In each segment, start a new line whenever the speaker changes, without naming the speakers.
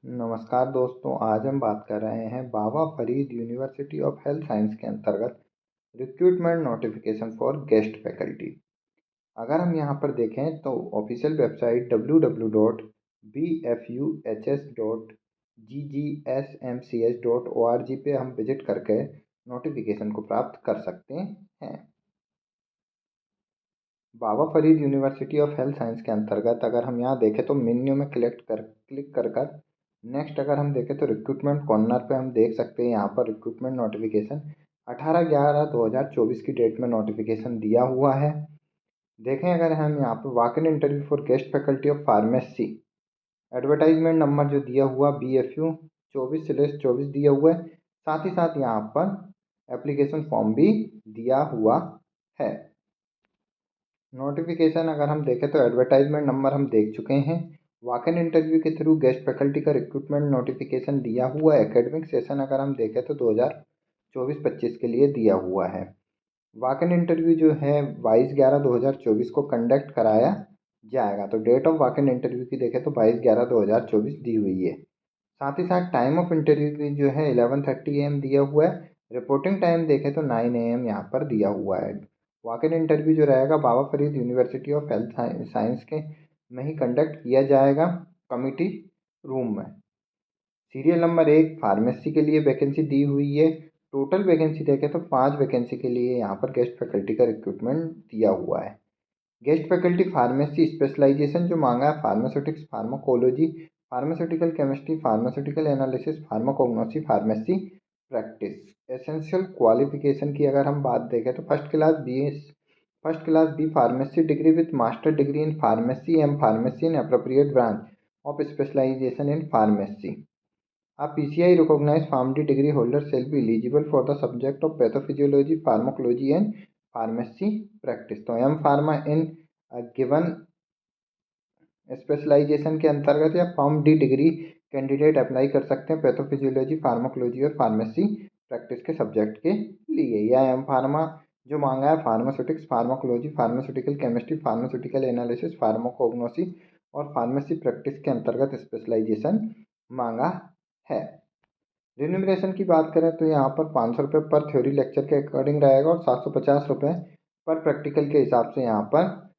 नमस्कार दोस्तों, आज हम बात कर रहे हैं Baba Farid university of health science के अंतर्गत recruitment notification for guest faculty. अगर हम यहाँ पर देखें तो ऑफिशियल वेबसाइट www.bfuhs.ggshmcs.org पे हम विजिट करके नोटिफिकेशन को प्राप्त कर सकते हैं। Baba Farid university of health science के अंतर्गत अगर हम यहाँ देखें तो मेन्यू में क्लिक कर नेक्स्ट अगर हम देखें तो रिक्रूटमेंट कॉर्नर पे हम देख सकते हैं यहाँ पर रिक्रूटमेंट नोटिफिकेशन 18/11/2024 की डेट में नोटिफिकेशन दिया हुआ है। देखें अगर हम यहाँ पर walk in interview for guest faculty of pharmacy, advertisement number जो दिया हुआ BFU 24/24 दिया हुआ है। साथ ही साथ यहाँ पर एप्लीकेशन फॉर्म भी दिया हुआ है। नोटिफिकेशन अगर हम देखें तो एडवर्टाइजमेंट नंबर हम देख चुके हैं। वॉक इन इंटरव्यू के थ्रू गेस्ट फैकल्टी का रिक्रूटमेंट नोटिफिकेशन दिया हुआ है। एकेडमिक सेशन अगर हम देखें तो 2024-25 के लिए दिया हुआ है। वॉक इन इंटरव्यू जो है 22/11/2024 को कंडक्ट कराया जाएगा। तो date of walk in interview की देखें तो 22/11/2024 दी हुई है। साथ ही साथ टाइम ऑफ इंटरव्यू की जो है 11:30 AM दिया हुआ है। रिपोर्टिंग टाइम देखें तो 9 AM यहाँ पर दिया हुआ है। वॉक इन इंटरव्यू जो रहेगा Baba Farid university of health science के में ही कंडक्ट किया जाएगा, कमिटी रूम में। सीरियल नंबर 1 फार्मेसी के लिए वैकेंसी दी हुई है। टोटल वैकेंसी देखें तो 5 वैकेंसी के लिए यहाँ पर गेस्ट फैकल्टी का रिक्रूटमेंट दिया हुआ है। गेस्ट फैकल्टी फार्मेसी स्पेशलाइजेशन जो मांगा है pharmaceutics, pharmacology, pharmaceutical chemistry, pharmaceutical analysis, pharmacognosy, pharmacy practice. Essential qualification की अगर हम बात देखें तो first class B pharmacy degree with master degree in pharmacy and pharmacy in appropriate branch of specialisation in pharmacy. A PCI recognized PharmD degree holder shall be eligible for the subject of pathophysiology, pharmacology and pharmacy practice। तो M pharma in given specialisation के अंतर्गत या pharm D degree candidate apply कर सकते हैं pathophysiology, pharmacology और pharmacy practice के subject के लिए। या एम फार्मा जो मांगा है pharmaceutics, pharmacology, pharmaceutical chemistry, pharmaceutical analysis, pharmacognosy और फार्मेसी प्रैक्टिस के अंतर्गत स्पेशलाइजेशन मांगा है। रिन्यूमरेशन की बात करें तो यहाँ पर 500 रुपये पर थ्योरी लेक्चर के अकॉर्डिंग रहेगा और 750 रुपये पर प्रैक्टिकल के हिसाब से यहाँ पर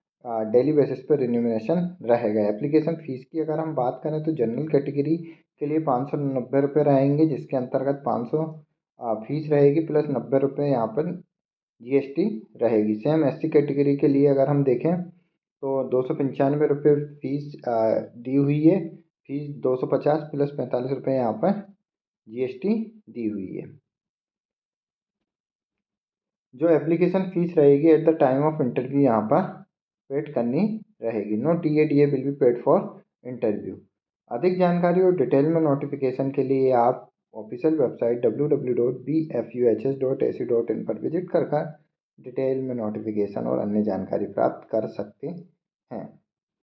डेली बेसिस पर रिन्यूमरेशन रहेगा। एप्लीकेशन फ़ीस की अगर हम बात करें तो जनरल कैटेगरी के लिए 590 रुपये रहेंगे, जिसके अंतर्गत 500 फीस रहेगी प्लस 90 रुपये यहाँ पर GST रहेगी। सेम SC कैटेगरी के लिए अगर हम देखें तो 295 रुपये फीस दी हुई है। फीस 250 प्लस 45 रुपये यहाँ पर GST दी हुई है। जो एप्लीकेशन फ़ीस रहेगी at the time of interview यहाँ पर पेड करनी रहेगी। No TADA will be paid for interview. अधिक जानकारी और डिटेल में नोटिफिकेशन के लिए आप ऑफिशियल वेबसाइट www.bfuhs.ac.in पर विजिट कर डिटेल में नोटिफिकेशन और अन्य जानकारी प्राप्त कर सकते हैं।